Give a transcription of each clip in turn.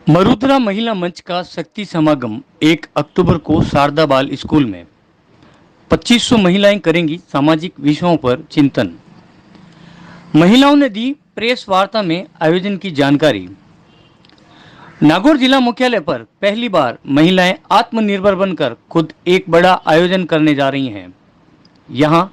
मरुधरा महिला मंच का शक्ति समागम 1 अक्टूबर को शारदा बाल स्कूल में 2500 महिलाएं करेंगी सामाजिक विषयों पर चिंतन। महिलाओं ने दी प्रेस वार्ता में आयोजन की जानकारी। नागौर जिला मुख्यालय पर पहली बार महिलाएं आत्मनिर्भर बनकर खुद एक बड़ा आयोजन करने जा रही हैं। यहां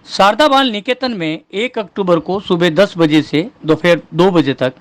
शारदा बाल निकेतन में 1 अक्टूबर को सुबह 10 बजे से दोपहर 2 बजे तक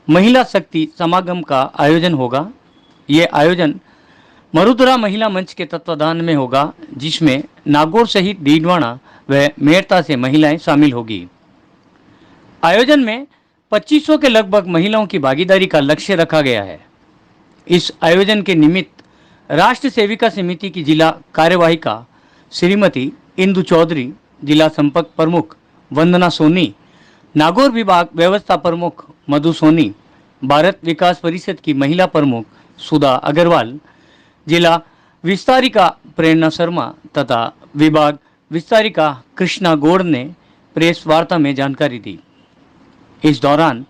महिला शक्ति समागम का आयोजन होगा। ये आयोजन मरुधरा महिला मंच के तत्वाधान में होगा, जिसमें नागौर सहित डीडवाना व मेड़ता से महिलाएं शामिल होगी। आयोजन में 2500 के लगभग महिलाओं की भागीदारी का लक्ष्य रखा गया है। इस आयोजन के निमित्त राष्ट्र सेविका समिति की जिला कार्यवाहिका श्रीमती इंदु चौधरी, जिला संपर्क प्रमुख वंदना सोनी, नागौर विभाग व्यवस्था प्रमुख मधु सोनी, भारत विकास परिषद की महिला प्रमुख सुधा अग्रवाल, जिला विस्तारिका प्रेरणा शर्मा तथा विभाग विस्तारिका कृष्णा गौड़ ने प्रेस वार्ता में जानकारी दी। इस दौरान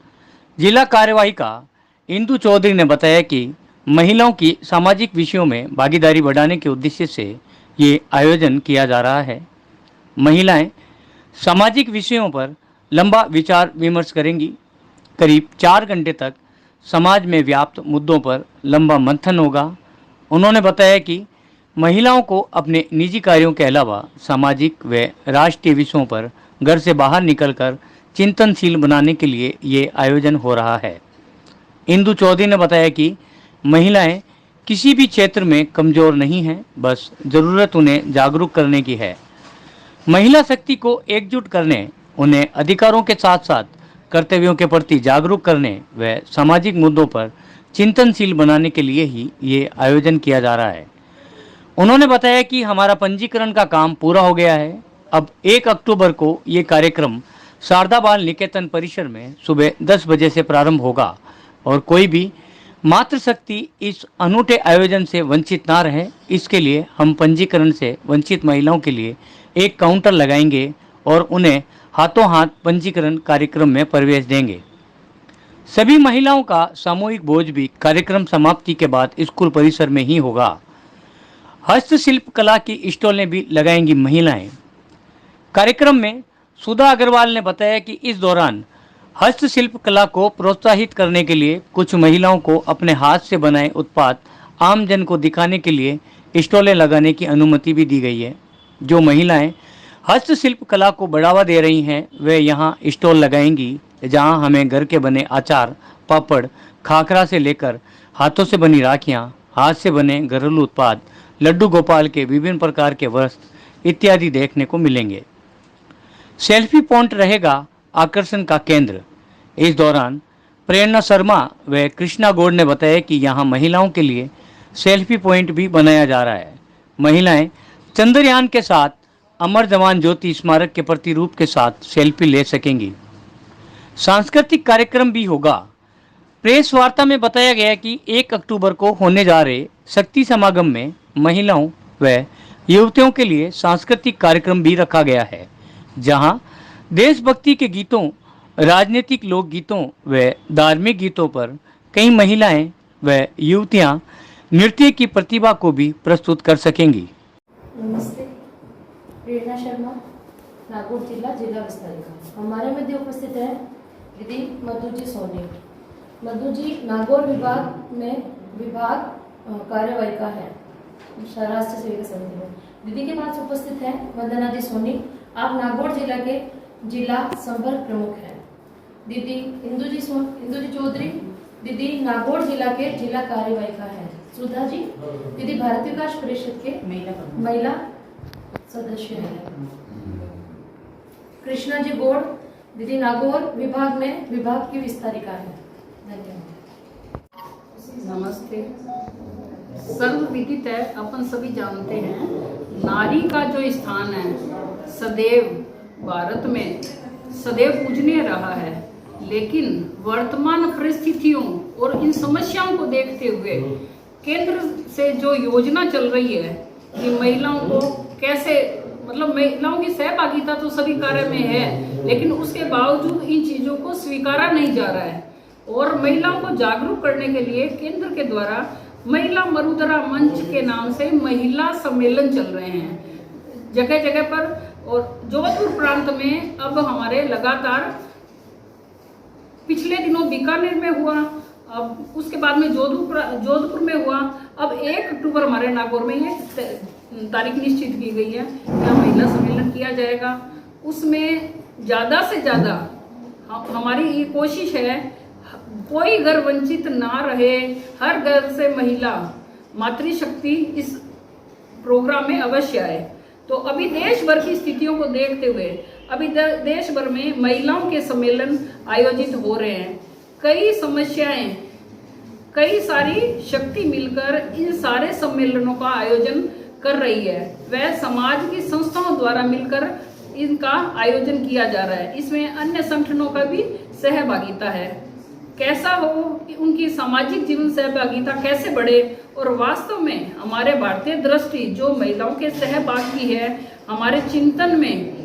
जिला कार्यवाहिका इंदु चौधरी ने बताया कि महिलाओं की सामाजिक विषयों में भागीदारी बढ़ाने के उद्देश्य से ये आयोजन किया जा रहा है। महिलाएं सामाजिक विषयों पर लंबा विचार विमर्श करेंगी। करीब 4 घंटे तक समाज में व्याप्त मुद्दों पर लंबा मंथन होगा। उन्होंने बताया कि महिलाओं को अपने निजी कार्यों के अलावा सामाजिक व राष्ट्रीय विषयों पर घर से बाहर निकलकर चिंतनशील बनाने के लिए ये आयोजन हो रहा है। इंदु चौधरी ने बताया कि महिलाएं किसी भी क्षेत्र में कमजोर नहीं हैं, बस ज़रूरत उन्हें जागरूक करने की है। महिला शक्ति को एकजुट करने, उन्हें अधिकारों के साथ साथ कर्तव्यों के प्रति जागरूक करने व सामाजिक मुद्दों पर चिंतनशील बनाने के लिए ही ये आयोजन किया जा रहा है। उन्होंने बताया कि हमारा पंजीकरण का काम पूरा हो गया है। अब 1 अक्टूबर को ये कार्यक्रम शारदा बाल निकेतन परिसर में सुबह 10 बजे से प्रारंभ होगा और कोई भी मातृशक्ति इस अनूठे आयोजन से वंचित ना रहे, इसके लिए हम पंजीकरण से वंचित महिलाओं के लिए एक काउंटर लगाएंगे और उन्हें हाथों हाथ पंजीकरण कार्यक्रम में प्रवेश देंगे। सभी महिलाओं का सामूहिक भोज भी कार्यक्रम समाप्ति के बाद स्कूल परिसर में ही होगा। हस्तशिल्प कला की स्टॉलें भी लगाएंगी महिलाएं। कार्यक्रम में सुधा अग्रवाल ने बताया कि इस दौरान हस्तशिल्प कला को प्रोत्साहित करने के लिए कुछ महिलाओं को अपने हाथ से बनाए उत्पाद आम जन को दिखाने के लिए स्टॉलें लगाने की अनुमति भी दी गई है। जो महिलाएं हस्तशिल्प कला को बढ़ावा दे रही हैं, वे यहां स्टॉल लगाएंगी, जहां हमें घर के बने अचार, पापड़, खाखरा से लेकर हाथों से बनी राखियां, हाथ से बने घरेलू उत्पाद, लड्डू गोपाल के विभिन्न प्रकार के वस्त्र इत्यादि देखने को मिलेंगे। सेल्फी पॉइंट रहेगा आकर्षण का केंद्र। इस दौरान प्रेरणा शर्मा व कृष्णा गौड़ ने बताया कि यहां महिलाओं के लिए सेल्फी पॉइंट भी बनाया जा रहा है। महिलाएं चंद्रयान के साथ अमर जवान ज्योति स्मारक के प्रतिरूप के साथ सेल्फी ले सकेंगी। सांस्कृतिक कार्यक्रम भी होगा। प्रेस वार्ता में बताया गया कि 1 अक्टूबर को होने जा रहे शक्ति समागम में महिलाओं व युवतियों के लिए सांस्कृतिक कार्यक्रम भी रखा गया है, जहां देशभक्ति के गीतों, राजनीतिक लोकगीतों व धार्मिक गीतों पर कई महिलाएं व युवतियां नृत्य की प्रतिभा को भी प्रस्तुत कर सकेंगी। नमस्ते, प्रेरणा शर्मा, नागौर जिला विस्तारिका। हमारे मध्य उपस्थित है दीदी मधु जी सोनी। मधु जी नागौर विभाग में कार्यवाहिका है राष्ट्र सेविका समिति में। दीदी के पास उपस्थित है वंदना जी सोनी, आप नागौर जिला के जिला संपर्क प्रमुख हैं। दीदी इंदु जी चौधरी, दीदी नागौर जिला के जिला कार्यवाहिका है। सुधा जी, दीदी भारत विकास परिषद के महिला सदस्य हैं। कृष्णा जी गौड़, दीदी नागौर विभाग में विभाग की विस्तारिका है। धन्यवाद। नमस्ते। सर्वविदित है, अपन सभी जानते हैं, नारी का जो स्थान है सदैव भारत में सदैव पूजनीय रहा है। लेकिन वर्तमान परिस्थितियों और इन समस्याओं को देखते हुए केंद्र से जो योजना चल रही है कि महिलाओं को कैसे, मतलब महिलाओं की सहभागिता तो सभी कार्य में है, लेकिन उसके बावजूद इन चीज़ों को स्वीकारा नहीं जा रहा है। और महिलाओं को जागरूक करने के लिए केंद्र के द्वारा महिला मरुधरा मंच के नाम से महिला सम्मेलन चल रहे हैं जगह जगह पर। और जोधपुर प्रांत में अब हमारे लगातार पिछले दिनों बीकानेर में हुआ, अब उसके बाद में जोधपुर में हुआ, अब 1 अक्टूबर हमारे नागौर में ये तारीख निश्चित की गई है कि महिला सम्मेलन किया जाएगा। उसमें ज़्यादा से ज़्यादा हमारी ये कोशिश है कोई घर वंचित ना रहे, हर घर से महिला मातृशक्ति इस प्रोग्राम में अवश्य आए। तो अभी देश भर की स्थितियों को देखते हुए अभी देश भर में महिलाओं के सम्मेलन आयोजित हो रहे हैं। कई समस्याएं, कई सारी शक्ति मिलकर इन सारे सम्मेलनों का आयोजन कर रही है। वह समाज की संस्थाओं द्वारा मिलकर इनका आयोजन किया जा रहा है। इसमें अन्य संगठनों का भी सहभागिता है। कैसा हो, उनकी सामाजिक जीवन सहभागिता कैसे बढ़े और वास्तव में हमारे भारतीय दृष्टि जो महिलाओं के सहभाग की है, हमारे चिंतन में,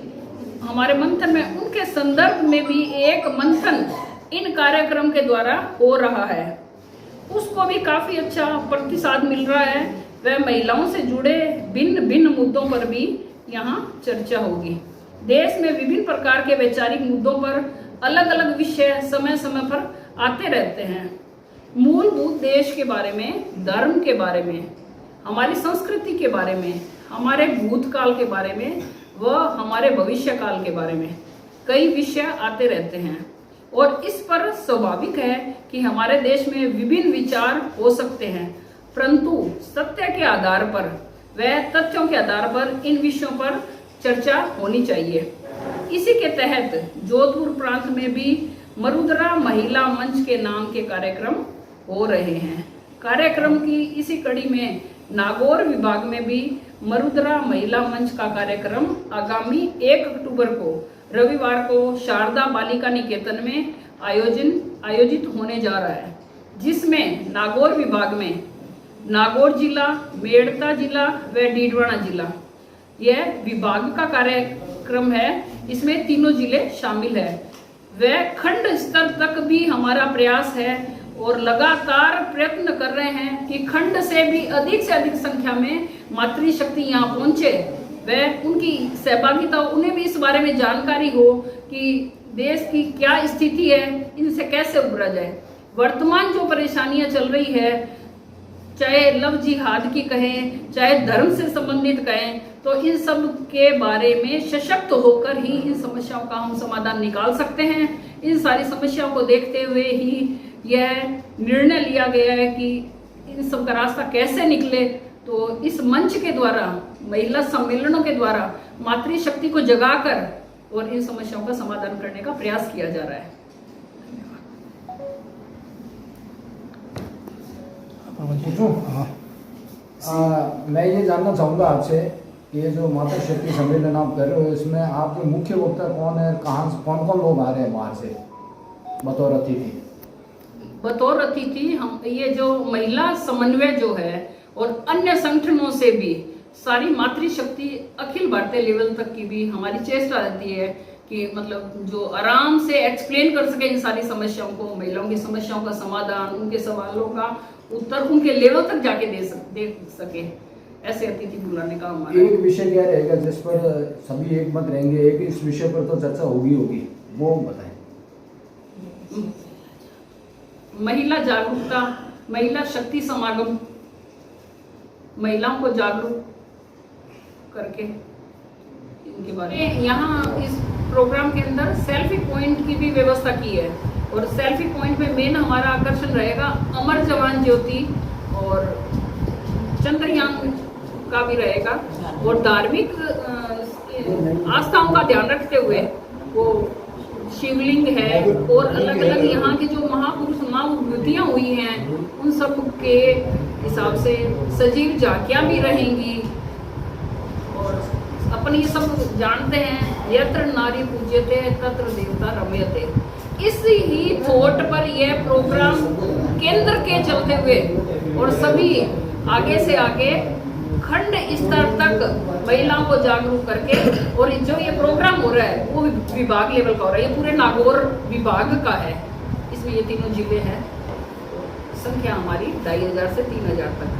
हमारे मंथन में, उनके संदर्भ में भी एक मंथन इन कार्यक्रम के द्वारा हो रहा है। उसको भी काफी अच्छा प्रतिसाद मिल रहा है। वह महिलाओं से जुड़े भिन्न भिन्न मुद्दों पर भी यहाँ चर्चा होगी। देश में विभिन्न प्रकार के वैचारिक मुद्दों पर अलग अलग विषय समय समय पर आते रहते हैं। मूलभूत देश के बारे में, धर्म के बारे में, हमारी संस्कृति के बारे में, हमारे भूतकाल के बारे में व हमारे भविष्य काल के बारे में कई विषय आते रहते हैं। और इस पर स्वाभाविक है कि हमारे देश में विभिन्न विचार हो सकते हैं, परंतु सत्य के आधार पर व तथ्यों के आधार पर इन विषयों पर चर्चा होनी चाहिए। इसी के तहत जोधपुर प्रांत में भी मरुधरा महिला मंच के नाम के कार्यक्रम हो रहे हैं। कार्यक्रम की इसी कड़ी में नागौर विभाग में भी मरुधरा महिला मंच का कार्यक्रम आगामी 1 अक्टूबर को रविवार को शारदा बालिका निकेतन में आयोजित होने जा रहा है, जिसमें नागौर विभाग में नागौर जिला, मेड़ता जिला व डीडवाना जिला यह विभाग का कार्यक्रम है। इसमें तीनों जिले शामिल है। वह खंड स्तर तक भी हमारा प्रयास है और लगातार प्रयत्न कर रहे हैं कि खंड से भी अधिक संख्या में मातृशक्ति यहाँ पहुंचे, वह उनकी सहभागिता, उन्हें भी इस बारे में जानकारी हो कि देश की क्या स्थिति है, इनसे कैसे उबरा जाए। वर्तमान जो परेशानियां चल रही है, चाहे लव जिहाद की कहें, चाहे धर्म से संबंधित कहें, तो इन सब के बारे में सशक्त होकर ही इन समस्याओं का हम समाधान निकाल सकते हैं। इन सारी समस्याओं को देखते हुए ही यह निर्णय लिया गया है कि इन सब का रास्ता कैसे निकले। तो इस मंच के द्वारा, महिला सम्मेलनों के द्वारा मातृशक्ति को जगाकर और इन समस्याओं का समाधान करने का प्रयास किया जा रहा है। मैं ये जानना चाहूँगा आपसे, ये जो मातृशक्ति सम्मेलन आप कर रहे हो, इसमें आपके मुख्य वक्ता कौन है, कहाँ कौन कौन लोग आ रहे हैं बाहर से बतौर अतिथि? बतौर अतिथि हम ये जो महिला समन्वय जो है और अन्य संगठनों से भी सारी मातृशक्ति अखिल भारतीय लेवल तक की भी हमारी चेष्टा रहती है कि मतलब जो आराम से एक्सप्लेन कर सके इन सारी समस्याओं को, महिलाओं की समस्याओं का समाधान, उनके सवालों का उत्तर उनके लेवल तक जाके दे सके, ऐसे अतिथि बुलाने का हमारा एक विषय क्या रहेगा जिस पर सभी एक मत रहेंगे? एक इस विषय पर तो चर्चा होगी, वो बताएं। महिला जागरूकता, महिला शक्ति समागम, महिलाओं को जागरूक करके इनके बारे में यहाँ इस प्रोग्राम के अंदर सेल्फी पॉइंट की भी व्यवस्था की है। और सेल्फी पॉइंट में मेन हमारा आकर्षण रहेगा अमर जवान ज्योति और चंद्रयान का भी रहेगा। और धार्मिक आस्थाओं का ध्यान रखते हुए वो शिवलिंग है और अलग अलग यहाँ के जो महापुरुष महाविभूतियाँ हुई हैं उन सब के हिसाब से सजीव झांकियाँ भी रहेंगी। और अपन ये सब जानते हैं, यत्र नारी पूज्यते तत्र देवता रमयते। इस ही थॉट पर यह प्रोग्राम केंद्र के चलते हुए और सभी आगे से आगे खंड स्तर तक महिलाओं को जागरूक करके, और जो ये प्रोग्राम हो रहा है वो विभाग लेवल का हो रहा है, ये पूरे नागौर विभाग का है। इस जिसमें ये तीनों जिले हैं, संख्या हमारी 2500 से 3000 तक।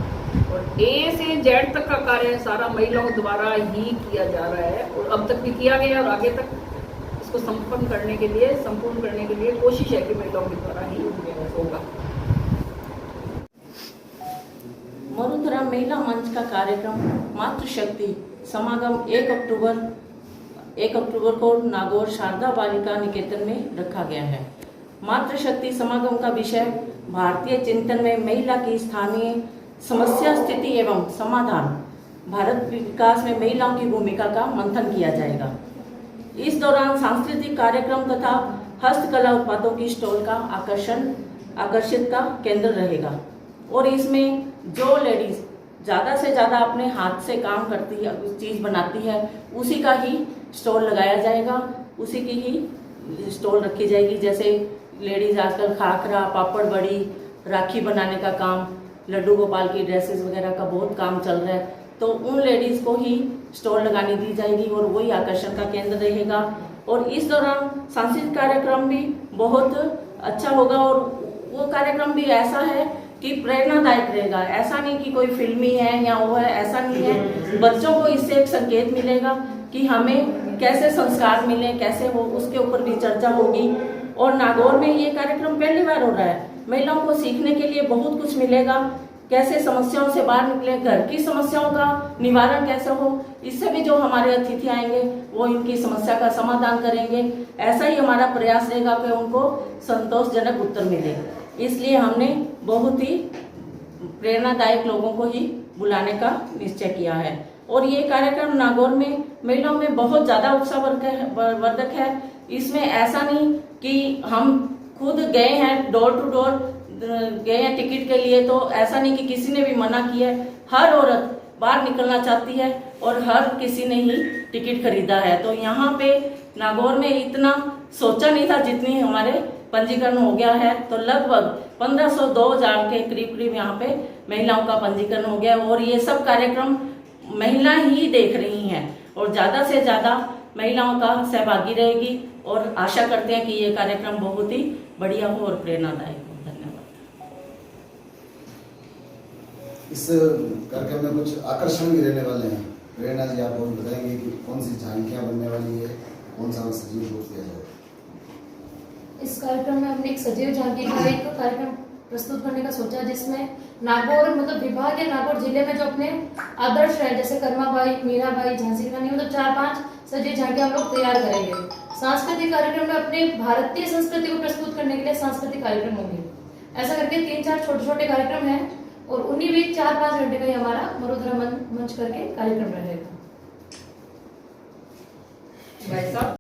और ए से जेड तक का कार्य सारा महिलाओं द्वारा ही किया जा रहा है और अब तक भी किया गया और आगे तक इसको संपूर्ण करने के लिए कोशिश है कि महिलाओं के द्वारा ही होगा। मरुधरा महिला मंच का कार्यक्रम मातृशक्ति समागम 1 अक्टूबर को नागौर शारदा बालिका निकेतन में रखा गया है। मातृशक्ति समागम का विषय भारतीय चिंतन में महिला की स्थानीय समस्या, स्थिति एवं समाधान, भारत विकास में महिलाओं की भूमिका का मंथन किया जाएगा। इस दौरान सांस्कृतिक कार्यक्रम तथा हस्तकला उत्पादों की स्टॉल का आकर्षित का केंद्र रहेगा और इसमें जो लेडीज ज़्यादा से ज़्यादा अपने हाथ से काम करती है, चीज़ बनाती है, उसी का ही स्टॉल लगाया जाएगा, उसी की ही स्टॉल रखी जाएगी। जैसे लेडीज आजकल खाकरा, पापड़ बड़ी, राखी बनाने का काम, लड्डू गोपाल की ड्रेसेस वगैरह का बहुत काम चल रहा है, तो उन लेडीज़ को ही स्टॉल लगानी दी जाएगी और वही आकर्षण का केंद्र रहेगा। और इस दौरान सांस्कृतिक कार्यक्रम भी बहुत अच्छा होगा और वो कार्यक्रम भी ऐसा है कि प्रेरणादायक रहेगा। ऐसा नहीं कि कोई फिल्मी है या वो है, ऐसा नहीं है। बच्चों को इससे एक संकेत मिलेगा कि हमें कैसे संस्कार मिले, कैसे हो, उसके ऊपर भी चर्चा होगी। और नागौर में ये कार्यक्रम पहली बार हो रहा है। महिलाओं को सीखने के लिए बहुत कुछ मिलेगा, कैसे समस्याओं से बाहर निकले, घर की समस्याओं का निवारण कैसे हो। इससे भी जो हमारे अतिथि आएंगे वो इनकी समस्या का समाधान करेंगे। ऐसा ही हमारा प्रयास रहेगा कि उनको संतोषजनक उत्तर मिले। इसलिए हमने बहुत ही प्रेरणादायक लोगों को ही बुलाने का निश्चय किया है। और ये कार्यक्रम नागौर में महिलाओं में बहुत ज़्यादा उत्साहवर्धक है। इसमें ऐसा नहीं कि हम खुद गए हैं, डोर टू डोर गए हैं टिकट के लिए, तो ऐसा नहीं कि किसी ने भी मना किया है। हर औरत बाहर निकलना चाहती है और हर किसी ने ही टिकट खरीदा है। तो यहाँ पे नागौर में इतना सोचा नहीं था, जितनी हमारे पंजीकरण हो गया है। तो लगभग 1500-2000 के करीब यहाँ पे महिलाओं का पंजीकरण हो गया और ये सब कार्यक्रम महिला ही देख रही हैं और ज़्यादा से ज़्यादा महिलाओं का सहभागी रहेगी। और आशा करते हैं कि ये कार्यक्रम बहुत ही बढ़िया हो और प्रेरणादायक हो। धन्यवाद। इस कार्यक्रम में कुछ आकर्षण भी रहने वाले हैं। प्रेरणा जी, आप बहुत बताएंगे कि कौन सी झांकियाँ बनने वाली है, कौन सा सजीव रूप दिया जाएगा? इस कार्यक्रम में हमने एक सजीव झांकी का एक कार्यक्रम प्रस्तुत करने का सोचा, जिसमें नागौर मतलब विभाग या नागौर जिले में जो अपने आदर्श है, जैसे कर्माबाई, मीराबाई, झांसी की रानी, मतलब 4-5 सजीव झांकियां हम लोग तैयार करेंगे। सांस्कृतिक कार्यक्रम में अपने भारतीय संस्कृति को प्रस्तुत करने के लिए सांस्कृतिक कार्यक्रम होंगे। ऐसा करके 3-4 छोटे-छोटे कार्यक्रम हैं और उन्हीं भी 4-5 घंटे का ही हमारा मरुधरा मंच करके कार्यक्रम रहेगा।